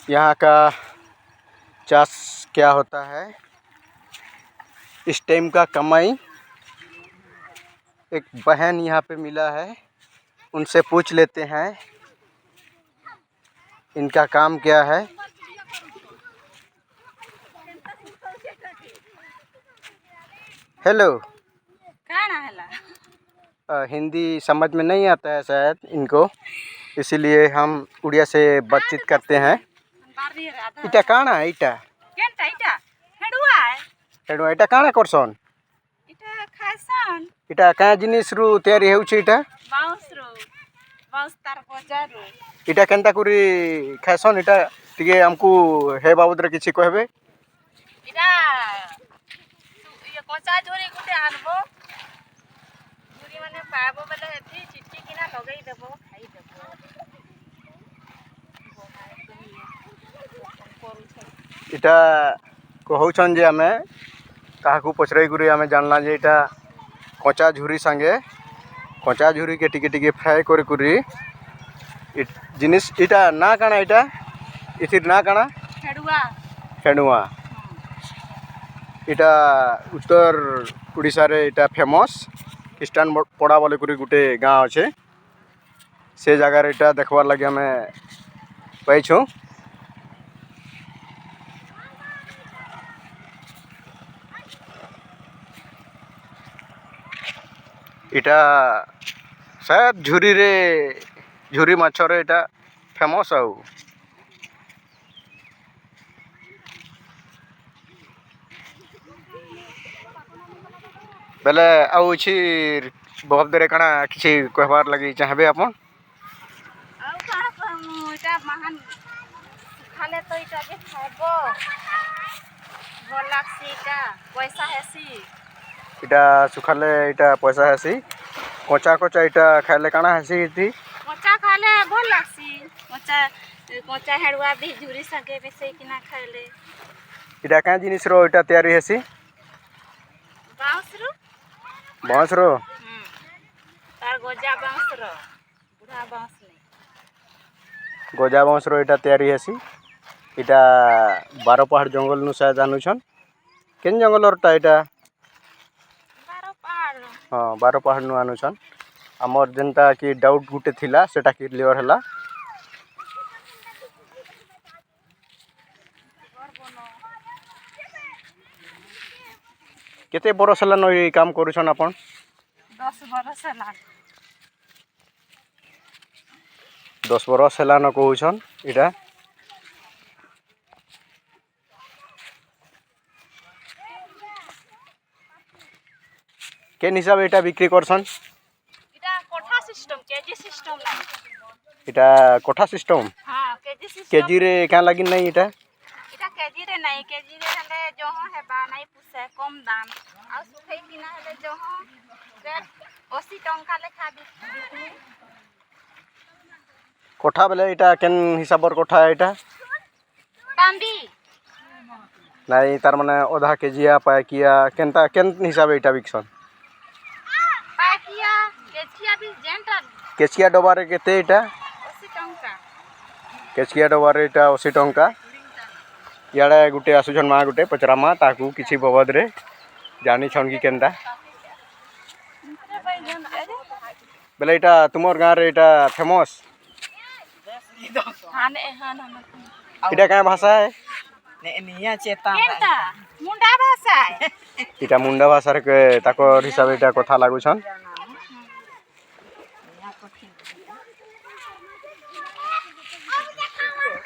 यहाँ का चाष क्या होता है, इस टाइम का कमाई। एक बहन यहाँ पे मिला है, उनसे पूछ लेते हैं इनका काम क्या है। हेलो। हिंदी समझ में नहीं आता है शायद इनको, इसीलिए हम उड़िया से बातचीत करते हैं। इटा काना है? इटा हेडुआ इटा काना करसन? इटा क्या जिनिस रु तैयारी होउछि? इटा केनता करी खाइसन? इटा टिके हमकू हे बाबद रे किछि कहबे? इटा ये कच्चा झोरी गुटे आनबो, झोरी माने पाबो बेले हेथि चिटकी किना लगई देबो, खाई देबो। इटा कहउछन जे हमें काहाकू पचराई गुरी हमें जानला जे इटा कच्चा झुरी संगे कच्चा झुरी के टिके टिके फ्राई करे कुरी जिनिस। इटा ना काना? इटा इथिर ना काना? हेडुआ। हेडुआ। इटा उत्तर उड़ीसा रे इटा फेमस ख्रीस्टान पड़ा बोले कुरी गुटे गाँव अच्छे, से जगह रे इटा देखबार लगे हमें पाइछुं। इटा शायद झुरी माछ रे इटा फेमस आउ। बेले आउ छी बहुत देर काना किछि कहबार लगी चाहबे अपन? आउ काना कहमु, इटा महान खाले तो इटा जे खाइबो भल लागसी, इटा पैसा हेसी। इटा सुखाले इटा पैसा हेसी, कच्चा कच्चा इटा खाइले काना हेसी? इति कच्चा खाले भल लागसी, कच्चा हेडुआ भी झुरी संगे मिसई किना खाइले। इटा क्या जिनिस रो इटा तैयारी हेसी? बाँस रो? तार गजा बाँस रो, बुढ़ा बाँस नहीं। गजा बाँस रो इटा तैयारी हेसी। इटा 12 पहाड़ जंगल नु शायद आनुछन। केन जंगल टा इटा? 12 पहाड़। हाँ 12 पहाड़ नु आनुछन। हमर जेनता कि डाउट गुटे थिला सेटा क्लियर हला। केते बरस हला न ई काम करूछन अपन? 10 बरस हला। 10 बरस हला न कहूछन इटा। केन हिसाब इटा बिक्री करसन? इटा कोठा सिस्टम, केजी सिस्टम नहीं। इटा कोठा सिस्टम? हां केजी सिस्टम। केजी रे क्या लागि नहीं इटा? इटा केजी रे नहीं, केजी रे हले जहो हेबा नहीं पुसे कम दाम। आ सुखई किना हले जहो रेट 80 टंका लेखा बिकनी। कोठा बेले इटा केन हिसाबर कोठा है इटा? तांबी नहीं तार माने आधा केजिया पाकिया केनता केन हिसाब इटा बिकसन? पाकिया केजिया भी जेंटा। केचिया डबा रे केते इटा? 80 टंका। केचिया डबा रे इटा 80 टंका। याडे गुटे आसुछन मा गुटे पचरामा ताकू किछि बबद रे जानी छन कि केनता। बेले इटा तुमर गाँ रे इटा फेमस? हाने हान इटा क्या भाषा है? निया चेता केनता मुंडा भाषा है। इटा मुंडा भाषा रे ताकर हिसाब इटा कथा लागुछन।